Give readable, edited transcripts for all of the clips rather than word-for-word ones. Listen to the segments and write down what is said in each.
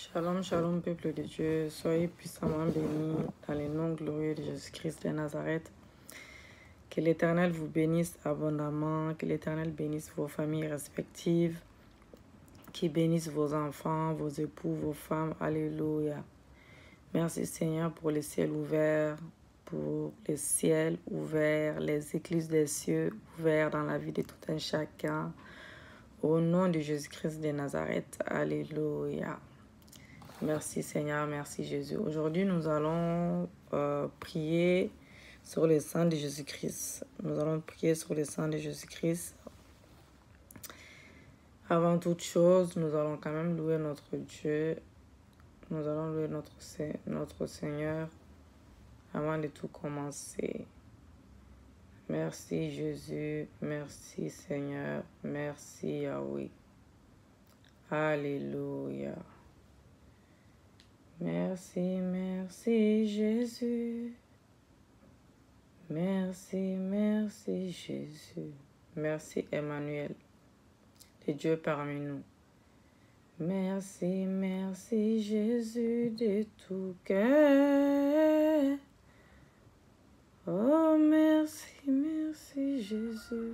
Shalom, shalom, peuple de Dieu. Soyez puissamment bénis dans les noms glorieux de Jésus-Christ de Nazareth. Que l'Éternel vous bénisse abondamment, que l'Éternel bénisse vos familles respectives, qu'il bénisse vos enfants, vos époux, vos femmes. Alléluia. Merci Seigneur pour les ciels ouverts, pour les ciels ouverts, les écluses des cieux ouverts dans la vie de tout un chacun. Au nom de Jésus-Christ de Nazareth. Alléluia. Merci Seigneur, merci Jésus. Aujourd'hui, nous allons prier sur le sang de Jésus-Christ. Nous allons prier sur le sang de Jésus-Christ. Avant toute chose, nous allons quand même louer notre Dieu. Nous allons louer notre Seigneur avant de tout commencer. Merci Jésus, merci Seigneur, merci Yahweh. Alléluia. Merci, merci Jésus. Merci, merci Jésus. Merci Emmanuel, le Dieu parmi nous. Merci, merci Jésus de tout cœur. Oh, merci, merci Jésus.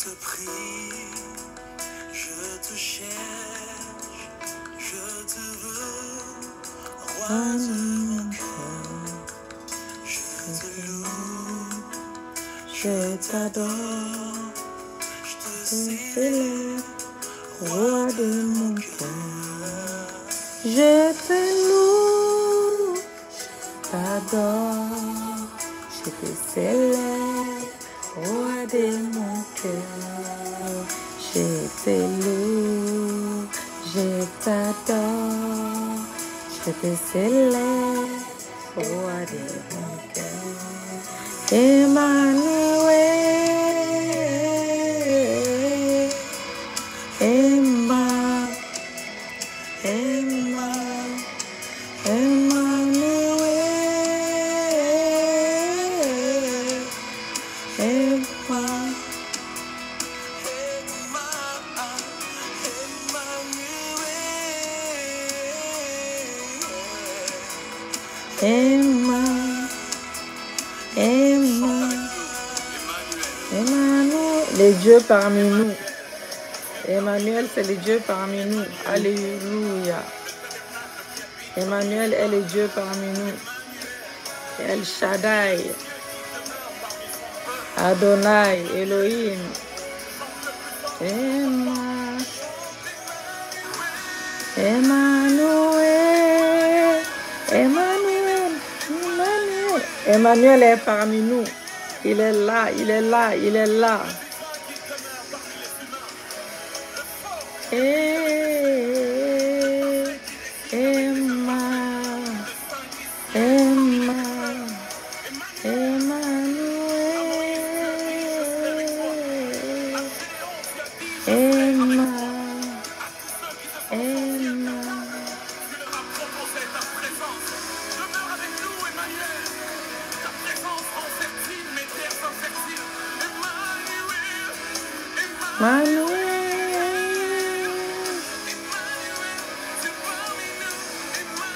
Je te prie, je te cherche, je te veux, roi de mon cœur. Je te loue, je t'adore, je te célèbre, roi de mon cœur. Je te loue, je t'adore, je te célèbre, roi de mon cœur. Je te loue, je t'adore, je te célèbre, roi de mon cœur. Emmanuel, Emmanuel, les dieux parmi nous. Emmanuel, c'est le Dieu parmi nous. Alléluia. Emmanuel est le Dieu parmi nous. El Shaddai, Adonai, Elohim. Emmanuel, Emmanuel, Emmanuel. Emmanuel est parmi nous. Il est là, il est là, il est là.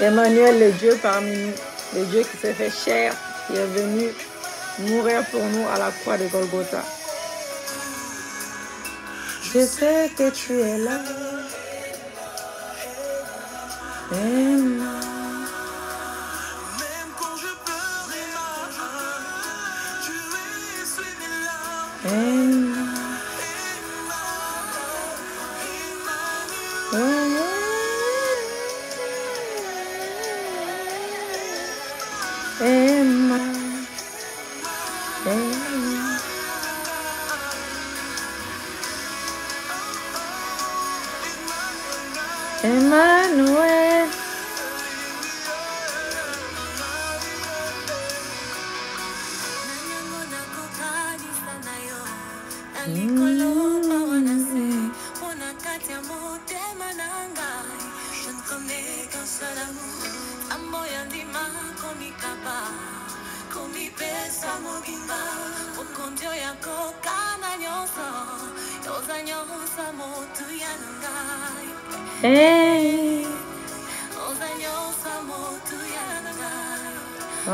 Emmanuel, le Dieu parmi nous, le Dieu qui s'est fait chair, qui est venu mourir pour nous à la croix de Golgotha. Je sais que tu es là. Emmanuel. Je ne connais qu'un seul amour. Amoya ndima komikaba. Komipesa mobimba. Okondio yako kana nyoso. Yoza nyosa motu yanangai. Hey. Yoza nyosa motu yanangai. Oh.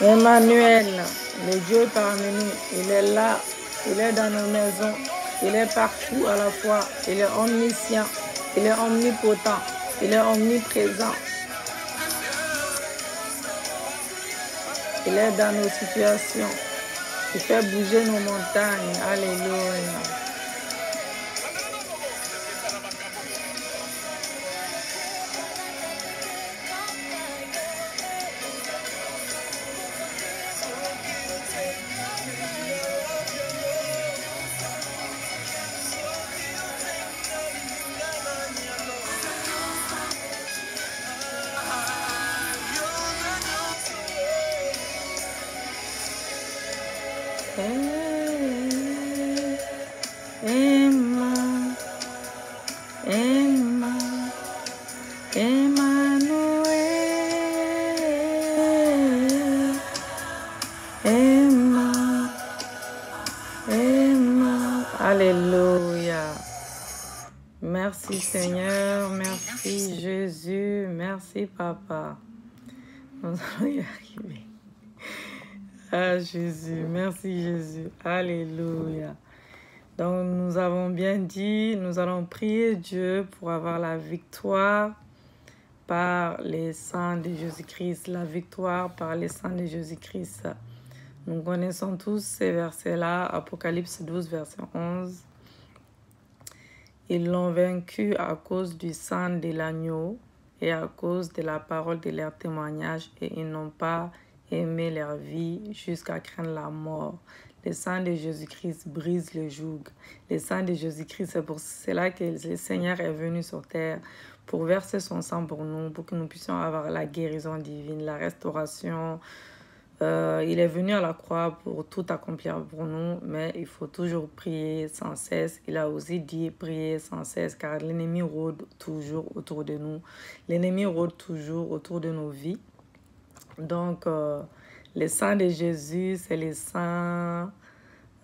Emmanuel, le Dieu parmi nous, il est là, il est dans nos maisons, il est partout à la fois, il est omniscient, il est omnipotent, il est omniprésent. Il est dans nos situations, il fait bouger nos montagnes, alléluia. Alléluia. Merci Seigneur, merci Jésus, merci Papa. Nous allons y arriver. Ah Jésus, merci Jésus, alléluia. Donc nous avons bien dit, nous allons prier Dieu pour avoir la victoire par les sangs de Jésus-Christ, la victoire par les sangs de Jésus-Christ. Nous connaissons tous ces versets-là, Apocalypse 12, verset 11. Ils l'ont vaincu à cause du sang de l'agneau et à cause de la parole de leur témoignage, et ils n'ont pas aimé leur vie jusqu'à craindre la mort. Le sang de Jésus-Christ brise le joug. Le sang de Jésus-Christ, c'est pour cela que le Seigneur est venu sur terre, pour verser son sang pour nous, pour que nous puissions avoir la guérison divine, la restauration. Il est venu à la croix pour tout accomplir pour nous, mais il faut toujours prier sans cesse. Il a aussi dit prier sans cesse, car l'ennemi rôde toujours autour de nous. L'ennemi rôde toujours autour de nos vies. Donc, le sang de Jésus, c'est les sangs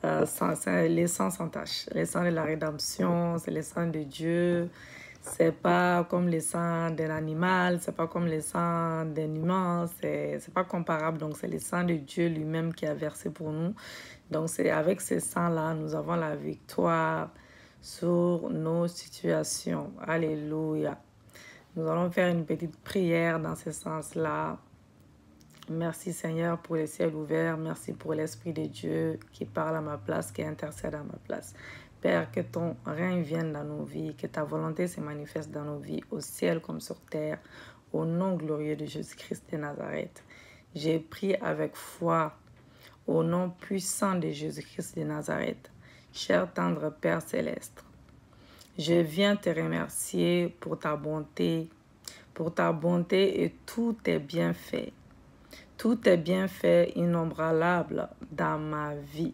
sans tache. Les sangs de la rédemption, c'est les sangs de Dieu. C'est pas comme le sang d'un animal, c'est pas comme le sang d'un humain, c'est pas comparable. Donc, c'est le sang de Dieu lui-même qui a versé pour nous. Donc, c'est avec ce sang-là, nous avons la victoire sur nos situations. Alléluia. Nous allons faire une petite prière dans ce sens-là. Merci Seigneur pour les ciels ouverts. Merci pour l'Esprit de Dieu qui parle à ma place, qui intercède à ma place. Père, que ton règne vienne dans nos vies, que ta volonté se manifeste dans nos vies, au ciel comme sur terre, au nom glorieux de Jésus-Christ de Nazareth. J'ai prié avec foi, au nom puissant de Jésus-Christ de Nazareth. Cher tendre Père céleste, je viens te remercier pour ta bonté et tous tes bienfaits. Tous tes bienfaits innombrables dans ma vie,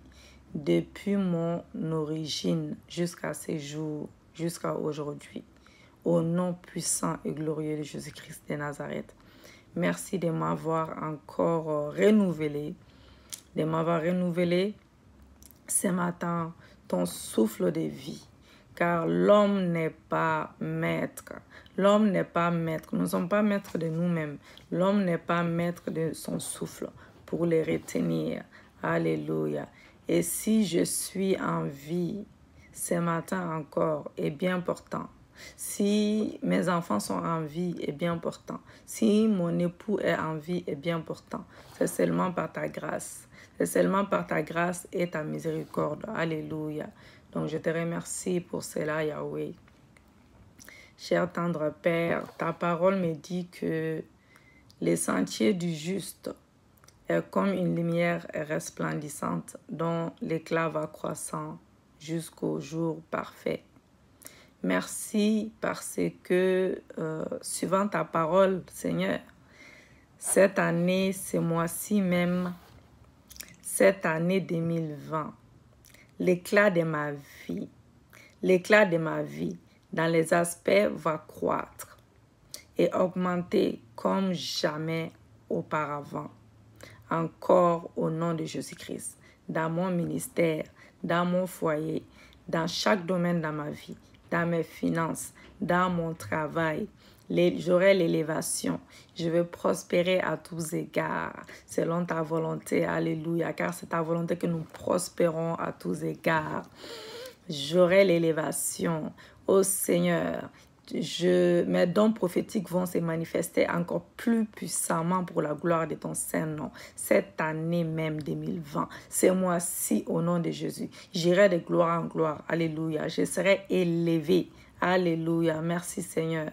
depuis mon origine jusqu'à ces jours, jusqu'à aujourd'hui. Au nom puissant et glorieux de Jésus-Christ de Nazareth. Merci de m'avoir encore renouvelé, ce matin ton souffle de vie. Car l'homme n'est pas maître. L'homme n'est pas maître. Nous ne sommes pas maîtres de nous-mêmes. L'homme n'est pas maître de son souffle pour les retenir. Alléluia. Et si je suis en vie ce matin encore, est bien important. Si mes enfants sont en vie, est bien important. Si mon époux est en vie, est bien important. C'est seulement par ta grâce. C'est seulement par ta grâce et ta miséricorde. Alléluia. Donc, je te remercie pour cela, Yahweh. Cher tendre Père, ta parole me dit que les sentiers du juste est comme une lumière resplendissante dont l'éclat va croissant jusqu'au jour parfait. Merci parce que, suivant ta parole, Seigneur, cette année, ce mois-ci même, cette année 2020, l'éclat de ma vie dans les aspects va croître et augmenter comme jamais auparavant. Encore au nom de Jésus-Christ, dans mon ministère, dans mon foyer, dans chaque domaine de ma vie, dans mes finances, dans mon travail, j'aurai l'élévation. Je vais prospérer à tous égards, selon ta volonté. Alléluia, car c'est ta volonté que nous prospérons à tous égards. J'aurai l'élévation. Ô Seigneur, mes dons prophétiques vont se manifester encore plus puissamment pour la gloire de ton Saint-Nom. Cette année même 2020, ce mois-ci au nom de Jésus, j'irai de gloire en gloire. Alléluia. Je serai élevé. Alléluia. Merci Seigneur.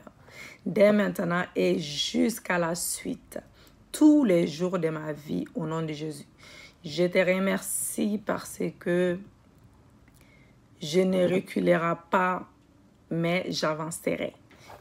Dès maintenant et jusqu'à la suite, tous les jours de ma vie au nom de Jésus. Je te remercie parce que je ne reculerai pas, mais j'avancerai.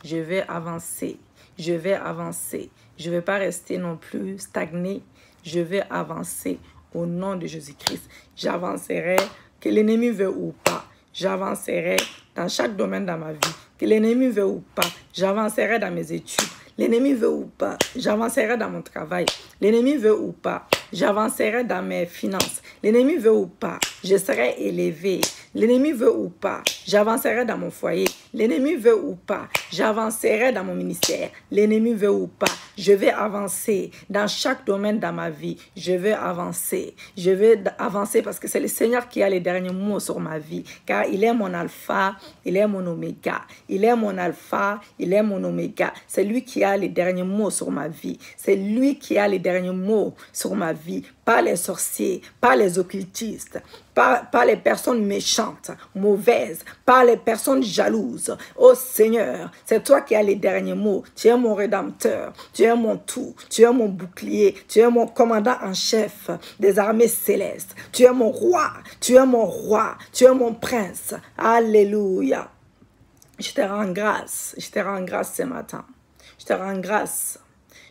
Je vais avancer. Je vais avancer. Je ne vais pas rester non plus stagné. Je vais avancer au nom de Jésus-Christ. J'avancerai, que l'ennemi veut ou pas. J'avancerai dans chaque domaine de ma vie. Que l'ennemi veut ou pas. J'avancerai dans mes études. L'ennemi veut ou pas. J'avancerai dans mon travail. L'ennemi veut ou pas. J'avancerai dans mes finances. L'ennemi veut ou pas. Je serai élevé. L'ennemi veut ou pas. J'avancerai dans mon foyer. L'ennemi veut ou pas. J'avancerai dans mon ministère. L'ennemi veut ou pas. Je vais avancer dans chaque domaine de ma vie. Je vais avancer. Je vais avancer parce que c'est le Seigneur qui a les derniers mots sur ma vie. Car il est mon alpha, il est mon oméga. Il est mon alpha, il est mon oméga. C'est lui qui a les derniers mots sur ma vie. C'est lui qui a les derniers mots sur ma vie. Pas les sorciers, pas les occultistes, pas les personnes méchantes, mauvaises, pas les personnes jalouses. Oh Seigneur, c'est toi qui as les derniers mots. Tu es mon rédempteur, tu es mon tout, tu es mon bouclier, tu es mon commandant en chef des armées célestes. Tu es mon roi, tu es mon roi, tu es mon prince. Alléluia. Je te rends grâce ce matin. Je te rends grâce.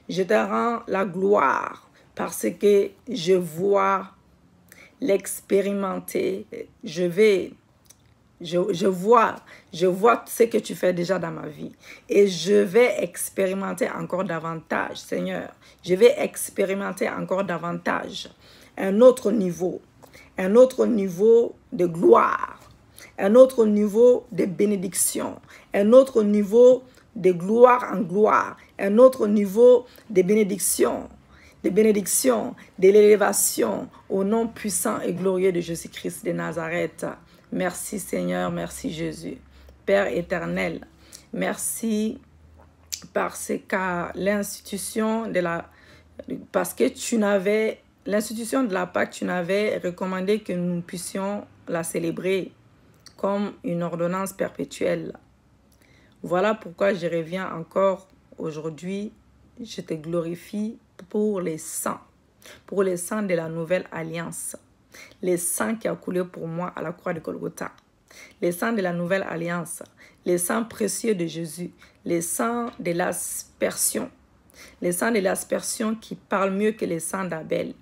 Je te rends la gloire. Parce que je vois l'expérimenter, je vois ce que tu fais déjà dans ma vie. Et je vais expérimenter encore davantage, Seigneur. Je vais expérimenter encore davantage un autre niveau de gloire, un autre niveau de bénédiction, un autre niveau de gloire en gloire, un autre niveau de bénédiction. De l'élévation au nom puissant et glorieux de Jésus-Christ de Nazareth. Merci Seigneur, merci Jésus. Père éternel, merci parce que l'institution de la Pâque, tu n'avais recommandé que nous puissions la célébrer comme une ordonnance perpétuelle. Voilà pourquoi je reviens encore aujourd'hui. Je te glorifie pour les sangs de la nouvelle alliance, les sangs qui a coulé pour moi à la croix de Golgotha, les sangs de la nouvelle alliance, les sangs précieux de Jésus, les sangs de l'aspersion qui parlent mieux que les sangs d'Abel,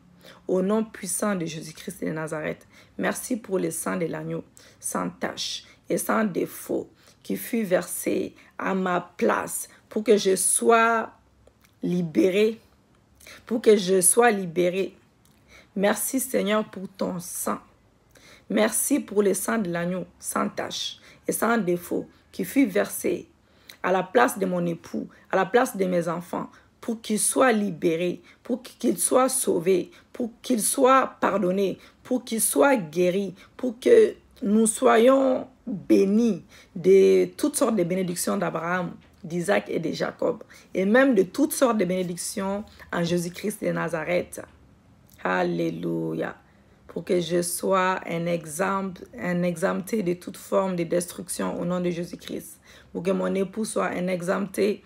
au nom puissant de Jésus-Christ de Nazareth. Merci pour le sang de l'agneau, sans tache et sans défaut, qui fut versé à ma place pour que je sois libéré. Merci Seigneur pour ton sang. Merci pour le sang de l'agneau sans tache et sans défaut qui fut versé à la place de mon époux, à la place de mes enfants, pour qu'ils soient libérés, pour qu'ils soient sauvés, pour qu'ils soient pardonnés, pour qu'ils soient guéris, pour que nous soyons bénis de toutes sortes de bénédictions d'Abraham, d'Isaac et de Jacob, et même de toutes sortes de bénédictions en Jésus-Christ de Nazareth. Alléluia. Pour que je sois un exempté de toute forme de destruction au nom de Jésus-Christ. Pour que mon époux soit un exempté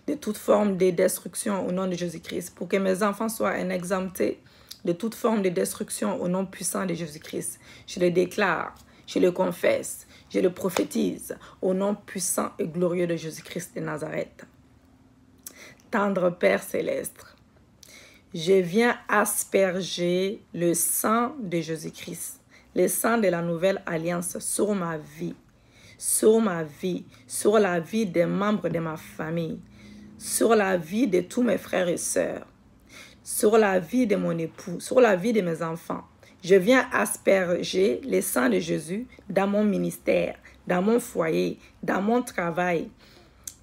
de toute forme de destruction au nom de Jésus-Christ. Pour que mes enfants soient un exempté de toute forme de destruction au nom puissant de Jésus-Christ. Je le déclare, je le confesse, je le prophétise au nom puissant et glorieux de Jésus-Christ de Nazareth. Tendre Père céleste, je viens asperger le sang de Jésus-Christ, le sang de la nouvelle alliance sur ma vie, sur la vie des membres de ma famille, sur la vie de tous mes frères et sœurs, sur la vie de mon époux, sur la vie de mes enfants. Je viens asperger le sang de Jésus dans mon ministère, dans mon foyer, dans mon travail,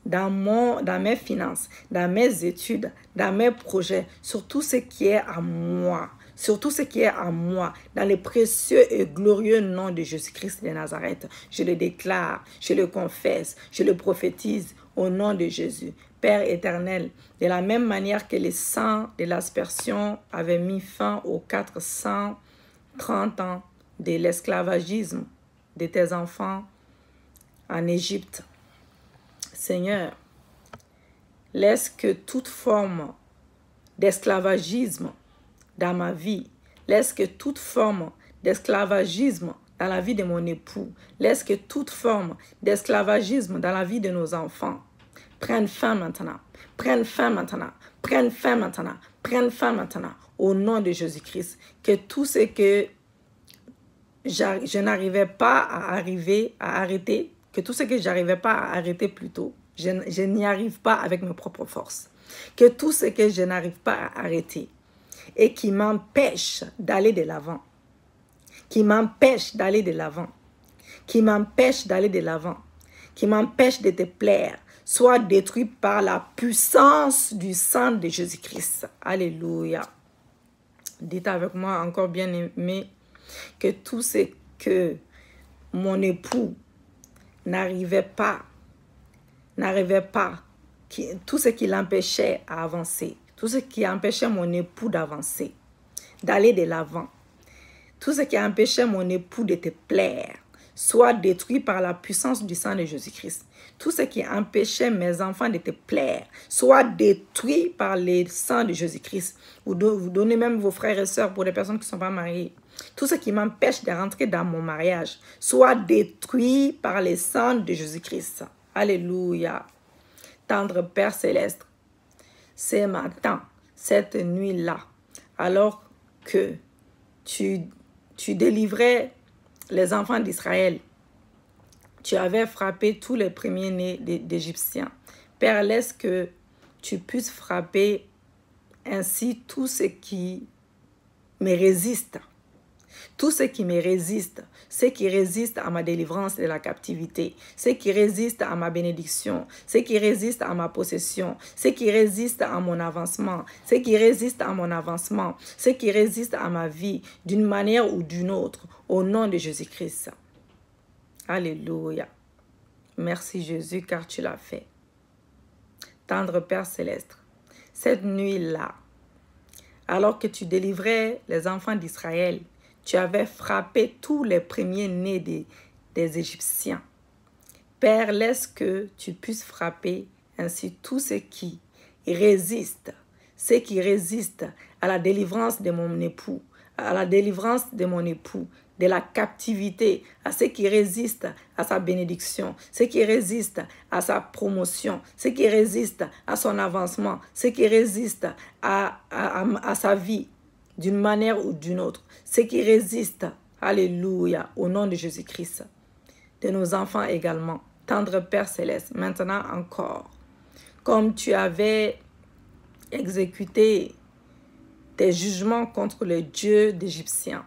dans mes finances, dans mes études, dans mes projets, sur tout ce qui est à moi, sur tout ce qui est à moi, dans le précieux et glorieux nom de Jésus-Christ de Nazareth. Je le déclare, je le confesse, je le prophétise au nom de Jésus. Père éternel, de la même manière que le sang de l'aspersion avait mis fin aux 430 ans de l'esclavagisme de tes enfants en Égypte, Seigneur, laisse que toute forme d'esclavagisme dans ma vie, laisse que toute forme d'esclavagisme dans la vie de mon époux, laisse que toute forme d'esclavagisme dans la vie de nos enfants prenne fin maintenant, prenne fin maintenant, prenne fin maintenant, prenne fin maintenant, au nom de Jésus-Christ. Que tout ce que je n'arrivais pas à arrêter, que tout ce que j'arrivais pas à arrêter plus tôt, je n'y arrive pas avec mes propres forces. Que tout ce que je n'arrive pas à arrêter et qui m'empêche d'aller de l'avant, qui m'empêche d'aller de l'avant, qui m'empêche d'aller de l'avant, qui m'empêche de te plaire, soit détruit par la puissance du sang de Jésus-Christ. Alléluia. Dites avec moi encore, bien aimé, que tout ce que mon époux n'arrivait pas, tout ce qui l'empêchait à avancer, tout ce qui empêchait mon époux d'avancer, d'aller de l'avant, tout ce qui empêchait mon époux de te plaire, soit détruit par la puissance du sang de Jésus-Christ. Tout ce qui empêchait mes enfants de te plaire, soit détruit par le sang de Jésus-Christ. Vous donnez même vos frères et sœurs pour les personnes qui ne sont pas mariées. Tout ce qui m'empêche de rentrer dans mon mariage, soit détruit par le sang de Jésus-Christ. Alléluia. Tendre Père céleste, ce matin, cette nuit-là, alors que tu délivrais les enfants d'Israël, tu avais frappé tous les premiers-nés d'Égyptiens. Père, laisse que tu puisses frapper ainsi tout ce qui me résiste. Tout ce qui me résiste, ce qui résiste à ma délivrance de la captivité, ce qui résiste à ma bénédiction, ce qui résiste à ma possession, ce qui résiste à mon avancement, ce qui résiste à mon avancement, ce qui résiste à ma vie d'une manière ou d'une autre, au nom de Jésus-Christ. Alléluia. Merci Jésus, car tu l'as fait. Tendre Père céleste, cette nuit-là, alors que tu délivrais les enfants d'Israël, tu avais frappé tous les premiers-nés des Égyptiens. Père, laisse que tu puisses frapper ainsi tout ce qui résiste à la délivrance de mon époux, de la captivité, à ce qui résiste à sa bénédiction, ce qui résiste à sa promotion, ce qui résiste à son avancement, ce qui résiste à sa vie d'une manière ou d'une autre, ce qui résiste, alléluia, au nom de Jésus-Christ, de nos enfants également. Tendre Père céleste, maintenant encore, comme tu avais exécuté tes jugements contre le Dieu d'Égyptiens,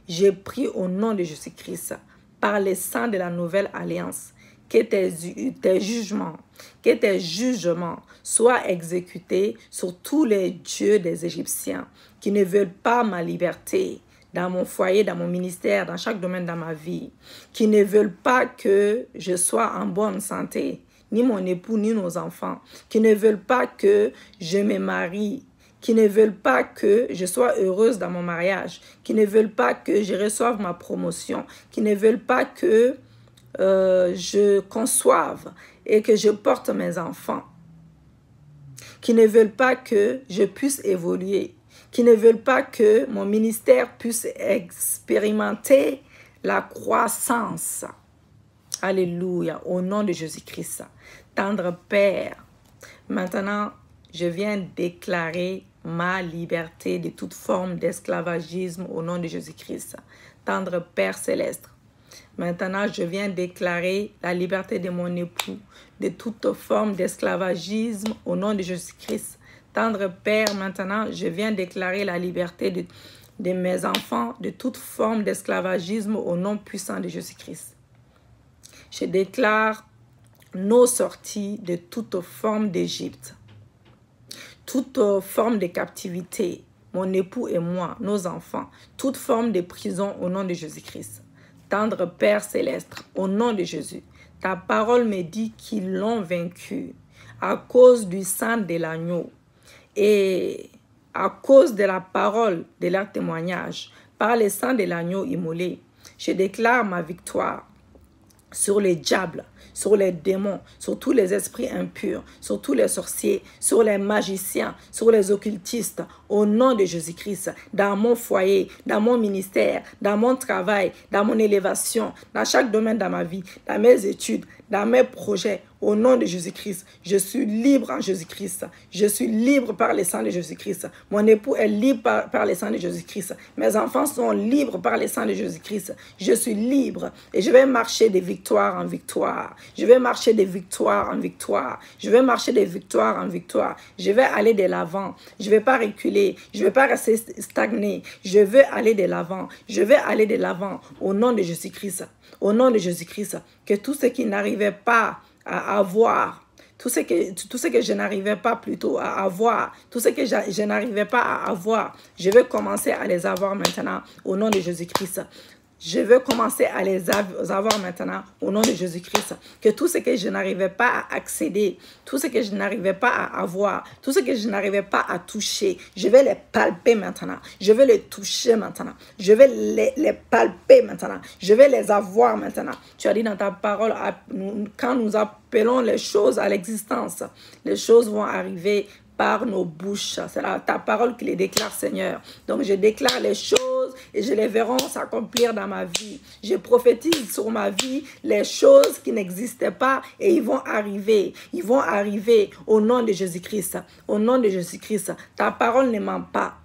j'ai pris au nom de Jésus-Christ, par les sangs de la nouvelle alliance, que tes jugements soient exécutés sur tous les dieux des Égyptiens qui ne veulent pas ma liberté dans mon foyer, dans mon ministère, dans chaque domaine de ma vie, qui ne veulent pas que je sois en bonne santé, ni mon époux, ni nos enfants, qui ne veulent pas que je me marie, qui ne veulent pas que je sois heureuse dans mon mariage, qui ne veulent pas que je reçoive ma promotion, qui ne veulent pas que je conçoive et que je porte mes enfants, qui ne veulent pas que je puisse évoluer, qui ne veulent pas que mon ministère puisse expérimenter la croissance. Alléluia, au nom de Jésus-Christ. Tendre Père, maintenant, je viens déclarer ma liberté de toute forme d'esclavagisme au nom de Jésus-Christ. Tendre Père céleste, maintenant, je viens déclarer la liberté de mon époux de toute forme d'esclavagisme au nom de Jésus-Christ. Tendre Père, maintenant, je viens déclarer la liberté de mes enfants de toute forme d'esclavagisme au nom puissant de Jésus-Christ. Je déclare nos sorties de toute forme d'Égypte, toute forme de captivité, mon époux et moi, nos enfants, toute forme de prison au nom de Jésus-Christ. Tendre Père céleste, au nom de Jésus, ta parole me dit qu'ils l'ont vaincu à cause du sang de l'agneau et à cause de la parole de leur témoignage, par le sang de l'agneau immolé. Je déclare ma victoire sur les diables, sur les démons, sur tous les esprits impurs, sur tous les sorciers, sur les magiciens, sur les occultistes, au nom de Jésus-Christ, dans mon foyer, dans mon ministère, dans mon travail, dans mon élévation, dans chaque domaine de ma vie, dans mes études, dans mes projets, au nom de Jésus-Christ. Je suis libre en Jésus-Christ. Je suis libre par le sang de Jésus-Christ. Mon époux est libre par le sang de Jésus-Christ. Mes enfants sont libres par le sang de Jésus-Christ. Je suis libre et je vais marcher de victoire en victoire. Je vais marcher de victoire en victoire. Je vais marcher de victoire en victoire. Je vais aller de l'avant. Je ne vais pas reculer. Je ne vais pas rester stagné. Je veux aller de l'avant. Je vais aller de l'avant au nom de Jésus-Christ. Au nom de Jésus-Christ. Que tout ce qui n'arrivait pas à avoir, tout ce que je n'arrivais pas plutôt à avoir, tout ce que je n'arrivais pas à avoir, je vais commencer à les avoir maintenant au nom de Jésus-Christ. Je veux commencer à les avoir maintenant au nom de Jésus-Christ. Que tout ce que je n'arrivais pas à accéder, tout ce que je n'arrivais pas à avoir, tout ce que je n'arrivais pas à toucher, je vais les palper maintenant. Je vais les toucher maintenant. Je vais les palper maintenant. Je vais les avoir maintenant. Tu as dit dans ta parole, quand nous appelons les choses à l'existence, les choses vont arriver par nos bouches. C'est ta parole qui les déclare, Seigneur. Donc, je déclare les choses et je les verrai s'accomplir dans ma vie. Je prophétise sur ma vie les choses qui n'existaient pas et ils vont arriver. Ils vont arriver au nom de Jésus-Christ. Au nom de Jésus-Christ. Ta parole ne ment pas.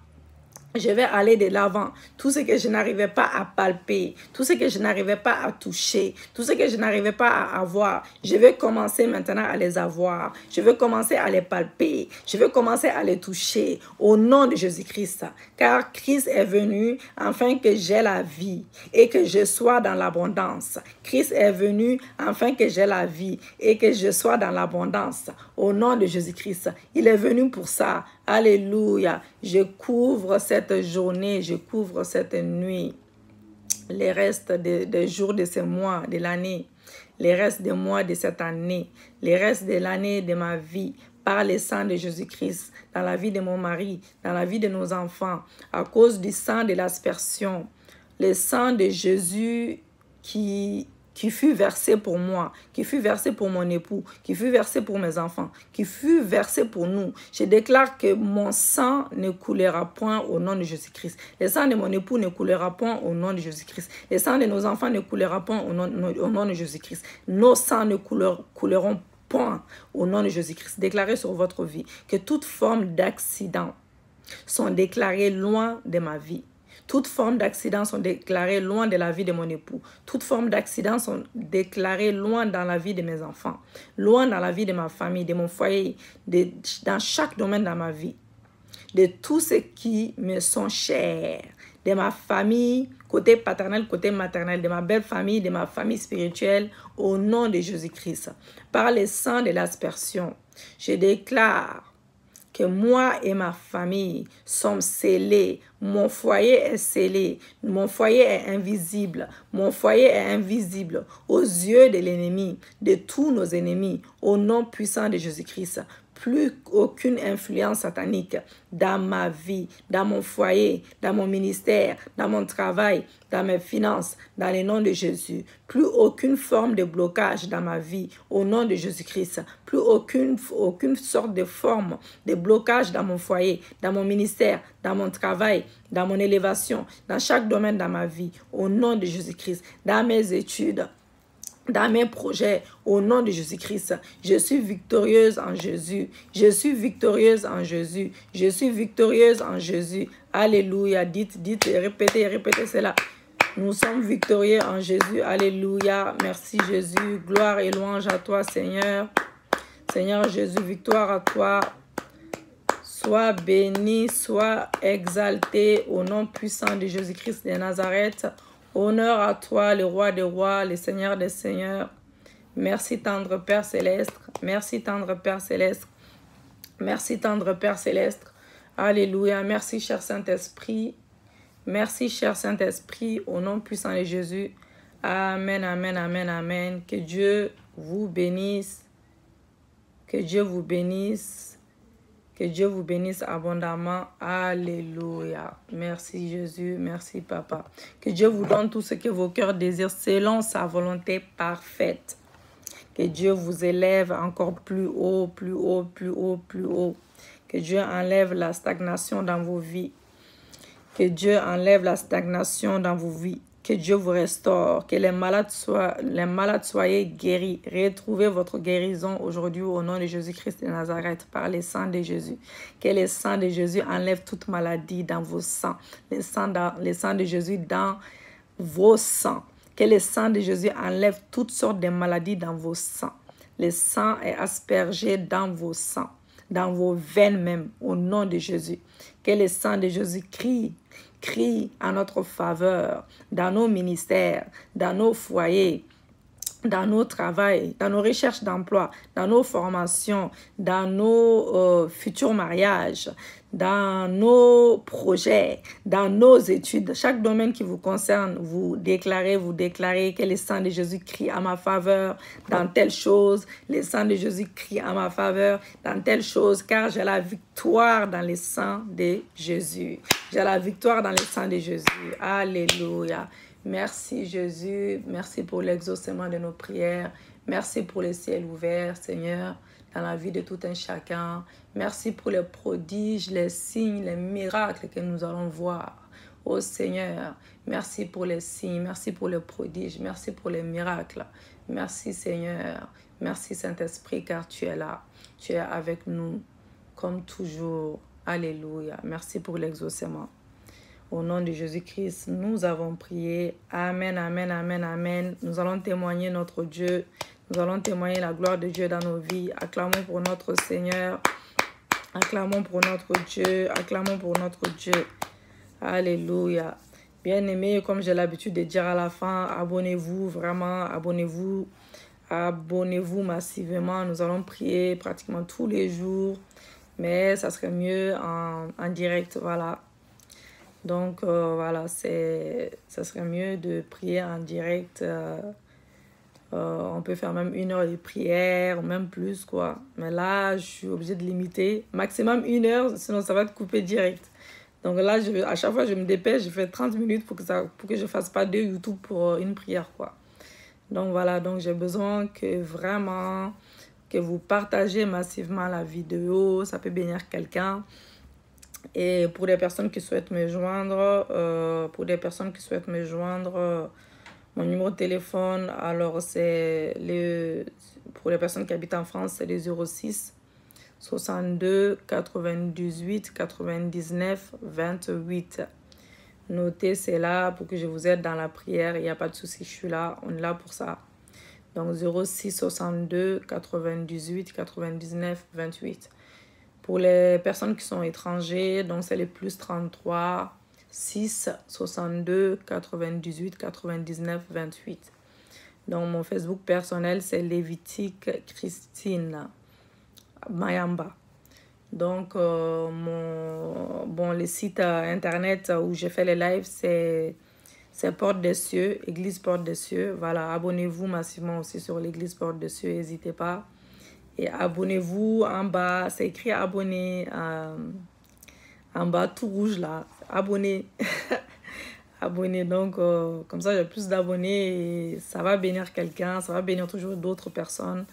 Je vais aller de l'avant. Tout ce que je n'arrivais pas à palper, tout ce que je n'arrivais pas à toucher, tout ce que je n'arrivais pas à avoir, je vais commencer maintenant à les avoir. Je vais commencer à les palper. Je vais commencer à les toucher au nom de Jésus-Christ. Car Christ est venu afin que j'aie la vie et que je sois dans l'abondance. Christ est venu afin que j'aie la vie et que je sois dans l'abondance. Au nom de Jésus-Christ. Il est venu pour ça. Alléluia. Je couvre cette journée, je couvre cette nuit, les restes des jours de ce mois, de l'année, les restes des mois de cette année, les restes de l'année de ma vie, par le sang de Jésus-Christ, dans la vie de mon mari, dans la vie de nos enfants, à cause du sang de l'aspersion, le sang de Jésus qui fut versé pour moi, qui fut versé pour mon époux, qui fut versé pour mes enfants, qui fut versé pour nous. Je déclare que mon sang ne coulera point au nom de Jésus-Christ. Le sang de mon époux ne coulera point au nom de Jésus-Christ. Le sang de nos enfants ne coulera point au nom de Jésus-Christ. Nos sangs ne couleront point au nom de Jésus-Christ. Déclarez sur votre vie que toute forme d'accident sont déclarées loin de ma vie. Toutes formes d'accidents sont déclarées loin de la vie de mon époux. Toutes formes d'accidents sont déclarées loin dans la vie de mes enfants, loin dans la vie de ma famille, de mon foyer, dans chaque domaine de ma vie, de tous ceux qui me sont chers, de ma famille côté paternel, côté maternel, de ma belle famille, de ma famille spirituelle, au nom de Jésus-Christ. Par le sang de l'aspersion, je déclare que moi et ma famille sommes scellés. Mon foyer est scellé. Mon foyer est invisible. Mon foyer est invisible aux yeux de l'ennemi, de tous nos ennemis, au nom puissant de Jésus-Christ. Plus aucune influence satanique dans ma vie, dans mon foyer, dans mon ministère, dans mon travail, dans mes finances, dans le nom de Jésus. Plus aucune forme de blocage dans ma vie, au nom de Jésus-Christ. Plus aucune sorte de forme de blocage dans mon foyer, dans mon ministère, dans mon travail, dans mon élévation, dans chaque domaine de ma vie, au nom de Jésus-Christ, dans mes études, dans mes projets, au nom de Jésus-Christ. Je suis victorieuse en Jésus. Je suis victorieuse en Jésus. Je suis victorieuse en Jésus. Alléluia. Dites, répétez cela. Nous sommes victorieux en Jésus. Alléluia. Merci Jésus. Gloire et louange à toi, Seigneur. Seigneur Jésus, victoire à toi. Sois béni, sois exalté au nom puissant de Jésus-Christ de Nazareth. Honneur à toi, le roi des rois, le Seigneur des seigneurs. Merci tendre Père céleste. Merci tendre Père céleste. Merci tendre Père céleste. Alléluia. Merci cher Saint-Esprit. Merci cher Saint-Esprit au nom puissant de Jésus. Amen, amen, amen, amen. Que Dieu vous bénisse. Que Dieu vous bénisse. Que Dieu vous bénisse abondamment. Alléluia. Merci Jésus. Merci Papa. Que Dieu vous donne tout ce que vos cœurs désirent selon sa volonté parfaite. Que Dieu vous élève encore plus haut, plus haut, plus haut, plus haut. Que Dieu enlève la stagnation dans vos vies. Que Dieu enlève la stagnation dans vos vies. Que Dieu vous restaure. Que les malades soient guéris. Retrouvez votre guérison aujourd'hui au nom de Jésus-Christ de Nazareth par le sang de Jésus. Que le sang de Jésus enlève toute maladie dans vos sangs. Le sang de Jésus dans vos sangs. Que le sang de Jésus enlève toutes sortes de maladies dans vos sangs. Le sang est aspergé dans vos sangs, dans vos veines même, au nom de Jésus. Que le sang de Jésus crie en notre faveur, dans nos ministères, dans nos foyers, dans nos travails, dans nos recherches d'emploi, dans nos formations, dans nos futurs mariages, dans nos projets, dans nos études, chaque domaine qui vous concerne, vous déclarez que le sang de Jésus crie à ma faveur dans telle chose, le sang de Jésus crie à ma faveur dans telle chose, car j'ai la victoire dans le sang de Jésus. J'ai la victoire dans le sang de Jésus. Alléluia. Merci Jésus, merci pour l'exaucement de nos prières. Merci pour le ciel ouvert, Seigneur, dans la vie de tout un chacun. Merci pour les prodiges, les signes, les miracles que nous allons voir. Oh Seigneur, merci pour les signes, merci pour les prodiges, merci pour les miracles. Merci Seigneur, merci Saint-Esprit car tu es là. Tu es avec nous comme toujours. Alléluia. Merci pour l'exaucement. Au nom de Jésus-Christ, nous avons prié. Amen, amen, amen, amen. Nous allons témoigner notre Dieu. Nous allons témoigner la gloire de Dieu dans nos vies. Acclamons pour notre Seigneur. Acclamons pour notre Dieu. Acclamons pour notre Dieu. Alléluia. Bien-aimés, comme j'ai l'habitude de dire à la fin, abonnez-vous, vraiment, abonnez-vous. Abonnez-vous massivement. Nous allons prier pratiquement tous les jours. Mais ça serait mieux en direct, voilà. Donc, voilà, ça serait mieux de prier en direct. On peut faire même 1 heure de prière, ou même plus, quoi. Mais là, je suis obligée de limiter. Maximum 1 heure, sinon ça va être coupé direct. Donc là, à chaque fois, je me dépêche, je fais 30 minutes pour que je ne fasse pas 2 YouTube pour une prière, quoi. Donc, voilà, donc j'ai besoin que vraiment, que vous partagez massivement la vidéo. Ça peut bénir quelqu'un. Et pour les personnes qui souhaitent me joindre, mon numéro de téléphone, alors c'est pour les personnes qui habitent en France, c'est le 06 62 98 99 28. Notez, c'est là pour que je vous aide dans la prière. Il n'y a pas de souci, je suis là, on est là pour ça. Donc 06 62 98 99 28. Pour les personnes qui sont étrangers, donc c'est le plus 33 6 62 98 99 28. Donc, mon Facebook personnel, c'est Lévitique Christine Mayamba. Donc, le site internet où j'ai fait les lives, c'est Porte des Cieux, Église Porte des Cieux. Voilà, abonnez-vous massivement aussi sur l'Église Porte des Cieux, n'hésitez pas. Et abonnez-vous en bas, c'est écrit abonner en bas, tout rouge là, abonnez. Abonnez, donc comme ça j'ai plus d'abonnés et ça va bénir quelqu'un, ça va bénir toujours d'autres personnes.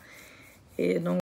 Et donc